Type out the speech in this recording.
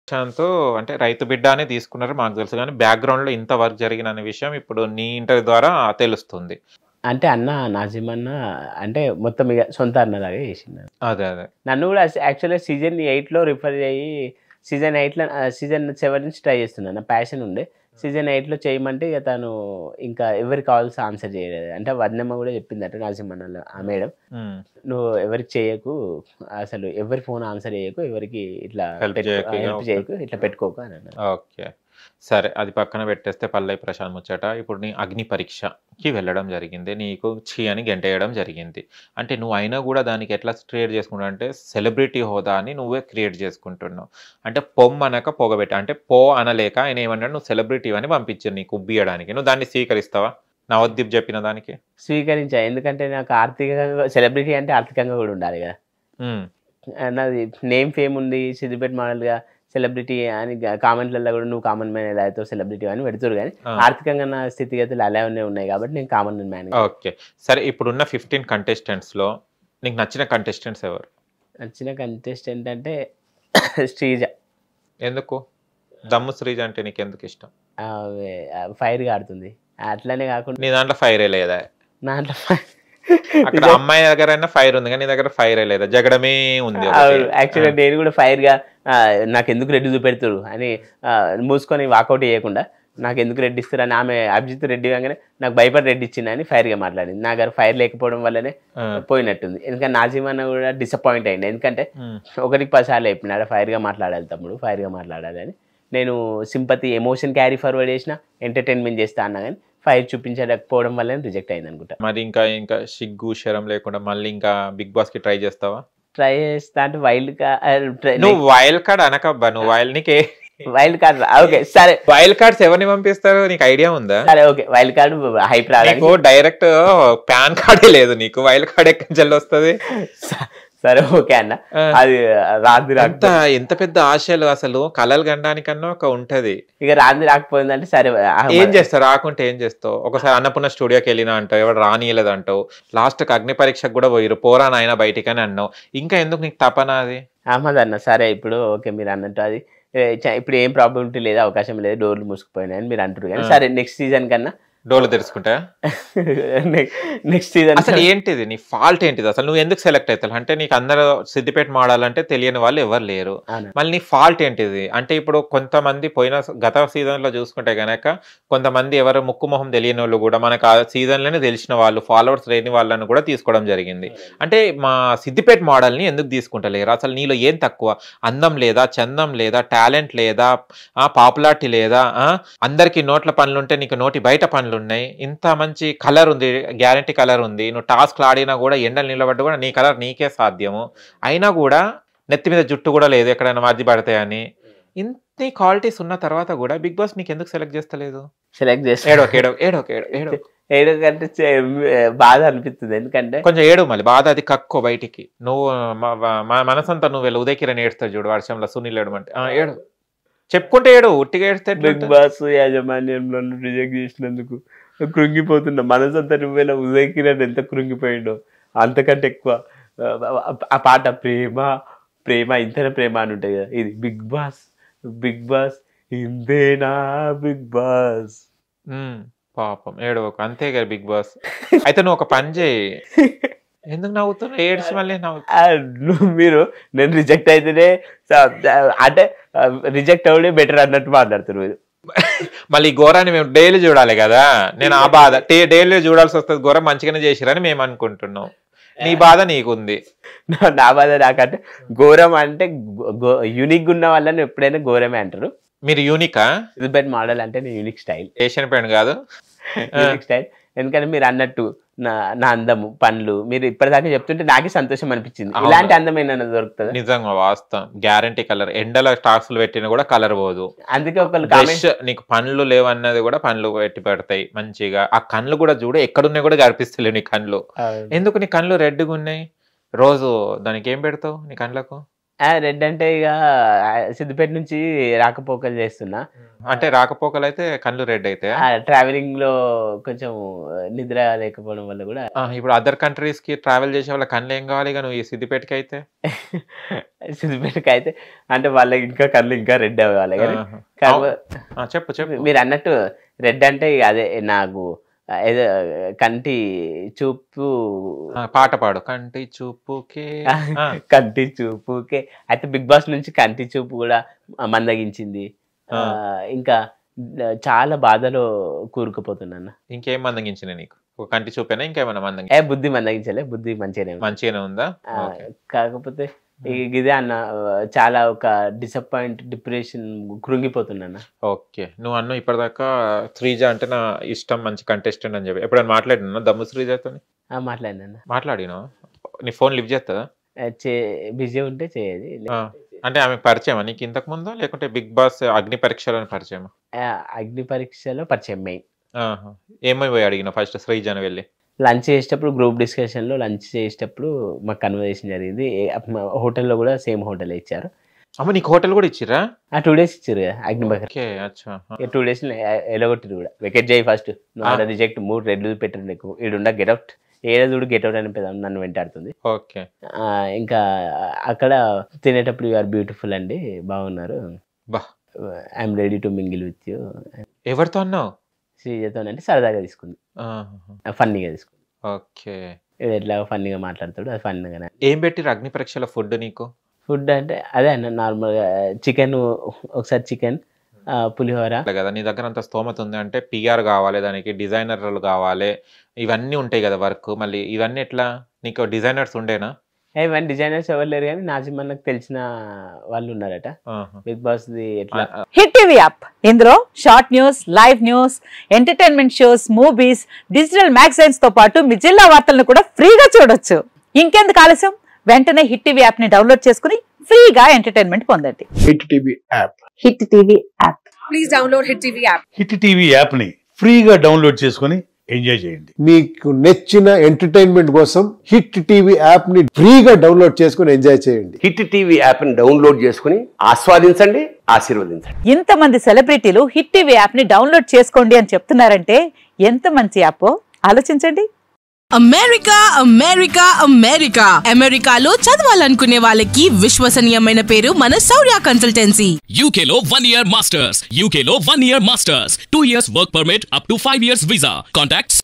ప్రశాంత్ అంటే రైతు బిడ్డ అనే తీసుకున్నారు మాకు తెలుసు గానీ, బ్యాక్‌గ్రౌండ్‌లో ఇంత వర్క్ జరిగిందనే విషయం ఇప్పుడు నీ ఇంటర్వ్యూ ద్వారా తెలుస్తుంది. అంటే అన్న నాజిమ్ అన్న అంటే మొత్తం ఇక సొంత అన్నలాగా చేసిండు. అదే. నన్ను కూడా యాక్చువల్‌గా సీజన్ 8లో రిఫర్ అయ్యి సీజన్ 7 నుంచి ట్రై చేస్తున్నాను. నా ప్యాషన్ ఉండే. సీజన్ 8లో చేయమంటే ఇక తను ఇంకా ఎవరి కాల్స్ ఆన్సర్ చేయలేదు. అంటే వదినమ్మ కూడా చెప్పిందట నాజిమ్ అన్న ఆ మేడం. నువ్వు ఎవరికి చేయకు, అసలు ఎవరి ఫోన్ ఆన్సర్ చేయకు, ఎవరికి ఇట్లా హెల్ప్ చేయకు, ఇట్లా పెట్టుకోకు అని అన్నారు. ఓకే. సరే అది పక్కన పెట్టేస్తే పల్లవి ప్రశాంత్ ముచ్చట. ఇప్పుడు నీ అగ్ని పరీక్షకి వెళ్ళడం జరిగింది. నీకు ఛీ అని గెంటేయడం జరిగింది. అంటే నువ్వు అయినా కూడా దానికి ఎట్లా క్రియేట్ చేసుకుంటావు అంటే సెలబ్రిటీ హోదా అని నువ్వే క్రియేట్ చేసుకుంటున్నావు. అంటే పొమ్మనక పొగబెట్ట అంటే పో అనలేక ఆయన ఏమన్నాడు నువ్వు సెలబ్రిటీ అని పంపించారు నీకు ఉబ్బియడానికి. నువ్వు దాన్ని స్వీకరిస్తావా? నవదీప్ చెప్పిన దానికి? స్వీకరించా. ఎందుకంటే నాకు ఆర్థికంగా సెలబ్రిటీ అంటే ఆర్థికంగా కూడా ఉండాలి కదా. నాది నేమ్ ఫేమ్ ఉంది, సిద్దిపేట మోడల్గా సెలబ్రిటీ అని కామెంట్లలో కూడా నువ్వు కామన్ మ్యాన్ ఎలా అవుతావు సెలబ్రిటీ అని పెడుతురు. కానీ ఆర్థికంగా నా స్థితిగతులు అలానే ఉన్నాయి కాబట్టి నేను కామన్ మ్యాన్. ఓకే. సరే ఇప్పుడున్న 15 కంటెస్టెంట్స్లో నీకు నచ్చిన కంటెస్టెంట్స్ ఎవరు? నచ్చిన కంటెస్టెంట్ అంటే శ్రీజ. ఎందుకు దమ్ము శ్రీజ అంటే నీకు ఎందుకు ఇష్టం? ఫైర్గా ఆడుతుంది. అట్లనే కాకుండా నీ దాంట్లో ఫైరే లేదా? దాంట్లో అక్కడ అమ్మాయి దగ్గర ఫైర్ ఉంది కానీ నీ దగ్గర ఫైరే లేదా? జగడమే ఉంది. యాక్చువల్గా నేను కూడా ఫైర్గా నాకు ఎందుకు రెడ్డి చూపెడుతురు అని మూసుకొని వాకౌట్ చేయకుండా నాకు ఎందుకు రెడ్డి ఇస్తారు అని ఆమె అభిజిత్ రెడ్డి కాగానే నాకు భయపడి రెడ్డి ఇచ్చిందని ఫైర్గా మాట్లాడింది. నా గారు ఫైర్ లేకపోవడం వల్లనే పోయినట్టుంది. ఎందుకంటే నాజిమ్ అన్న కూడా డిసప్పాయింట్ అయింది. ఎందుకంటే 1-10 సార్లు చెప్పినాడు ఫైర్గా మాట్లాడాలి తమ్ముడు, ఫైర్గా మాట్లాడాలి అని. నేను సింపతి ఎమోషన్ క్యారీ ఫార్వర్డ్ చేసిన ఎంటర్టైన్మెంట్ చేస్తా అన్నా కానీ ఫైర్ చూపించకపోవడం వల్ల రిజెక్ట్ అయింది అనుకుంటా. మరి ఇంకా సిగ్గు శరం లేకుండా మళ్ళీ ఇంకా బిగ్ బాస్ కి ట్రై చేస్తావా? ట్రై చేస్తా అంటే వైల్డ్ కార్డ్ అనకబ్బా నువ్వు వైల్డ్ కార్డ్. ఓకే సరే, వైల్డ్ కార్డ్స్ ఎవరిని పంపిస్తారు నీకు ఐడియా ఉందా? సరే ఓకే, వైల్డ్ కార్డ్ హైప్ రాదు. డైరెక్ట్ పాన్ కార్డే లేదు నీకు, వైల్డ్ కార్డ్ ఎక్కడి నుంచి వస్తుంది? సరే ఓకే అన్న, అది రాంది ఎంత పెద్ద ఆశలు అసలు కలలు గండానికన్నా ఒక ఉంటది. ఇక రాంది రాకపోయిందంటే సరే ఏం చేస్తావు? రాకుంటే ఏం చేస్తావు? ఒకసారి అన్నపూర్ణ స్టూడియోకి వెళ్ళినా అంటావు, ఎవరు రానియలేదు అంటావు, లాస్ట్ కి అగ్ని పరీక్షకు కూడా పోయిరు, పోరా నాయన బయటికి అని అన్నావు. ఇంకా ఎందుకు నీకు తపన అది? అహ్మద్ అన్న సరే ఇప్పుడు ఓకే మీరు అన్నట్టు అది ఇప్పుడు ఏం ప్రాబ్లమిటీ లేదు, అవకాశం లేదు, డోర్లు మూసుకుపోయినాయని మీరు అంటారు. కానీ సరే నెక్స్ట్ సీజన్ కన్నా డోర్లు తెరుచుకుంటా. నెక్స్ట్ సీజన్ అసలు ఏంటిది నీ ఫాల్ట్ ఏంటిది? అసలు నువ్వు ఎందుకు సెలెక్ట్ అవుతావు? అంటే నీకు అందరూ సిద్దిపేట మాడాలంటే తెలియని వాళ్ళు ఎవరు లేరు. మళ్ళీ నీ ఫాల్ట్ ఏంటిది? అంటే ఇప్పుడు కొంతమంది గత సీజన్ లో చూసుకుంటే గనక కొంతమంది ఎవరు ముక్కు మొహం తెలియని వాళ్ళు కూడా మనకు ఆ సీజన్ లోనే తెలిసిన వాళ్ళు, ఫాలోవర్స్ లేని వాళ్ళని కూడా తీసుకోవడం జరిగింది. అంటే మా సిద్దిపేట మోడల్ని ఎందుకు తీసుకుంటలేరు? అసలు నీలో ఏం తక్కువ? అందం లేదా, చందం లేదా, టాలెంట్ లేదా, పాపులారిటీ లేదా, అందరికి నోట్ల పనులు ఉంటే నీకు నోటి బయట పనులు ఉన్నాయి, ఇంత మంచి కలర్ ఉంది, గ్యారంటీ కలర్ ఉంది, నువ్వు టాస్క్లు ఆడినా కూడా ఎండలు నిలబడ్డా కూడా నీ కలర్ నీకే సాధ్యము, అయినా కూడా నెత్తి మీద జుట్టు కూడా లేదు ఎక్కడైనా మధ్య పడతాయని, ఇన్ని క్వాలిటీస్ ఉన్న తర్వాత కూడా బిగ్ బాస్ నీకు ఎందుకు సెలెక్ట్ చేస్తలేదు? సెలెక్ట్ చేస్తా ఏడోకంటే బాధ అనిపిస్తుంది. ఎందుకంటే కొంచెం ఏడు మళ్ళీ బాధ అది కక్కో బయటికి. నువ్వు మనసంతా నువ్వు వెళ్ళి ఉదయకిరణ్ ఏడుస్తావు చూడు వర్షంలో, సునీల్ ఏడమంటే ఏడు చెప్పుకుంటే ఏడు, ఉట్టిగా ఏడిస్తే. బిగ్ బాస్ యాజమాన్యంలో రిజెక్ట్ చేసినందుకు కృంగిపోతున్నా. మనసంతా నువ్వేలా ఉదయకిరణ్ ఎంత కృంగిపోయిండో అంతకంటే ఎక్కువ. ఆ పాట ప్రేమ ప్రేమ ఇంతనే ప్రేమ అని ఉంటుంది కదా, ఇది బిగ్ బాస్ ఇంతేనా బిగ్ బాస్. పాపం ఏడవకు అంతే కదా బిగ్ బాస్. అయితే నువ్వు ఒక పని చేయి, ఎందుకు నవ్వుతున్నావు? ఏడ్చి మళ్ళీ మీరు నేను రిజెక్ట్ అయితేనే అంటే రిజెక్ట్ అవడే బెటర్ అన్నట్టు మాట్లాడుతున్నారు మీరు. మళ్ళీ ఘోరాన్ని మేము డైలీ చూడాలి కదా, నేను ఆ బాధ డైలీ చూడాల్సి వస్తుంది. ఘోరం మంచిగానే చేసిరని మేము అనుకుంటున్నాం, నీ బాధ నీకుంది. నా బాధ నాకంటే ఘోరం అంటే యూనిక్ ఉన్న వాళ్ళని ఎప్పుడైనా ఘోరమే అంటారు. మీరు యూనికా? సిద్దిపేట మోడల్ అంటే యూనిక్ స్టైల్, ఏషియన్ పెయింట్ కాదు యూనిక్ స్టైల్. ఎందుకంటే మీరు అన్నట్టు నా అందము పనులు మీరు ఇప్పటిదాకా చెప్తుంటే నాకే సంతోషం అనిపించింది. ఇలాంటి అందమైన దొరుకుతుంది నిజంగా, వాస్తవం. గ్యారంటీ కలర్, ఎండల టాక్స్లు పెట్టినా కూడా కలర్ పోదు. అందుకే ఒకళ్ళు నీకు పనులు లేవన్నది కూడా పనులు పెట్టి పెడతాయి మంచిగా. ఆ కళ్ళు కూడా చూడు ఎక్కడున్నాయి కూడా కనిపిస్తలేవు నీ కళ్ళు. ఎందుకు నీ కళ్ళు రెడ్గా ఉన్నాయి? రోజు దానికి ఏం పెడతావు నీ కళ్ళకు? రెడ్ అంటే ఇక సిద్దిపేట నుంచి రాకపోకలు చేస్తున్నా. అంటే రాకపోకలు అయితే కళ్ళు రెడ్ అయితే ట్రావెలింగ్ లో కొంచెం నిద్ర లేకపోవడం వల్ల కూడా. ఇప్పుడు అదర్ కంట్రీస్ కి ట్రావెల్ చేసే వాళ్ళ కళ్ళు ఏం కావాలి ఇక నువ్వు ఈ సిద్దిపేటకి అయితే? సిద్దిపేటకి అయితే అంటే వాళ్ళకి ఇంకా కళ్ళు ఇంకా రెడ్ అవ్వాలి కానీ. చెప్పు. మీరు అన్నట్టు రెడ్ అంటే అదే నాకు ఏదో కంటి చూపు పాట పాడు. కంటి చూపుకే కంటి చూపుకే. అయితే బిగ్ బాస్ నుంచి కంటి చూపు కూడా మందగించింది. ఇంకా చాలా బాధలో కూరుకుపోతున్నా. ఇంకేం మందగించిన నీకు? కంటి చూపేనా ఇంకేమన్నా మందగి? బుద్ధి మందగించలే, బుద్ధి మంచిగానే ఉందా? కాకపోతే ఇదే అన్న చాలా ఒక డిప్రెషన్ కృంగిపోతున్నా. ఓకే, నువ్వు అన్న ఇప్పటిదాకా శ్రీజ అంటే నా ఇష్టం, మంచి కంటెస్టెంట్ అని చెప్పి ఎప్పుడైనా మాట్లాడినా దమ్ము శ్రీజతో? మాట్లాడినా? నీ ఫోన్ లిఫ్ట్ చేస్తుందా? బిజీ ఉంటే చేయదు. అంటే ఆమె పరిచయమా నీకు ఇంతకు ముందు, లేకుంటే బిగ్ బాస్ అగ్ని పరీక్షలో పరిచయమా? అగ్ని పరీక్షలో పరిచయం. ఏమై పోయి అడిగిన ఫస్ట్ శ్రీజను వెళ్ళి? లంచ్ చేసేటప్పుడు గ్రూప్ డిస్కషన్లో లంచ్ చేసేటప్పుడు మాకు కన్వర్సేషన్ జరిగింది. హోటల్లో కూడా సేమ్ హోటల్ ఇచ్చారు. అమ్మ నీకు హోటల్ కూడా ఇచ్చిరా? 2 days ఇచ్చారు కదా అగ్నిబగర్. 2 days ఎలగొట్టిరు కూడా. వెకెట్ చేయి ఫస్ట్, రిజెక్ట్ 3 రెడ్లు పెట్టారు నీకు, ఈడుండ గెట్అవుట్, ఏదో గెట్అవుట్ అని నన్ను వెంటాడుతుంది. ఓకే, ఇంకా అక్కడ తినేటప్పుడు యూఆర్ బ్యూటిఫుల్ అండి, బాగున్నారు, I'm ready to mingle with you. ఎవరితో అన్నావు? శ్రీజతో. అంటే సరదాగా తీసుకుంది, ఫన్నీగా తీసుకుంది. ఓకే, ఎట్లా ఫన్నీగా మాట్లాడతాడు, అది ఫన్నీగా. ఏం పెట్టిరు అగ్ని పరీక్షల ఫుడ్ నీకు? ఫుడ్ అంటే అదే అన్న నార్మల్గా చికెన్, ఒకసారి చికెన్, పులిహోర కదా. నీ దగ్గర అంత స్తోమత ఉంది అంటే పిఆర్ కావాలి, దానికి డిజైనర్లు కావాలి, ఇవన్నీ ఉంటాయి కదా వర్క్. మళ్ళీ ఇవన్నీ ఎట్లా నీకు డిజైనర్స్ ఉండేనా? ఇవన్నీ డిజైనర్స్ ఎవరు లేరు కానీ నాజిమన్నకు తెలిసిన వాళ్ళు ఉన్నారట బిగ్ బాస్ ది. ఎట్లా హిట్ టీవీ యాప్, ఇందులో short news, live news, entertainment shows, movies, digital magazines తో పాటు మీ జిల్లా వార్తలను కూడా ఫ్రీగా చూడొచ్చు. ఇంకెందుకు ఆలస్యం, వెంటనే హిట్ టీవీ యాప్ ని డౌన్లోడ్ చేసుకుని ఫ్రీగా ఎంటర్టైన్మెంట్ పొందండి. Hit TV app, hit TV app, please download hit TV app. Hit TV app ని ఫ్రీగా డౌన్లోడ్ చేసుకుని ఎంజాయ్ చేయండి. మీకు నచ్చిన ఎంటర్టైన్మెంట్ కోసం హిట్ టీవీ యాప్ ని ఫ్రీగా డౌన్లోడ్ చేసుకుని ఎంజాయ్ చేయండి. హిట్ టీవీ యాప్ ని డౌన్లోడ్ చేసుకుని ఆస్వాదించండి, ఆశీర్వదించండి. ఇంతమంది సెలబ్రిటీలు హిట్ టీవీ యాప్ ని డౌన్లోడ్ చేసుకోండి అని చెప్తున్నారంటే ఎంత మంచి యాప్ ఆలోచించండి. అమెరికా అమెరికా అమెరికా అమెరికాలో చదవాలనుకునే వాళ్ళకి విశ్వసనీయమైన పేరు మన శౌర్య కన్సల్టెన్సీ. UK లో 1 year masters, UK లో 1 year masters, 2 years work permit up to 5 years visa. Contacts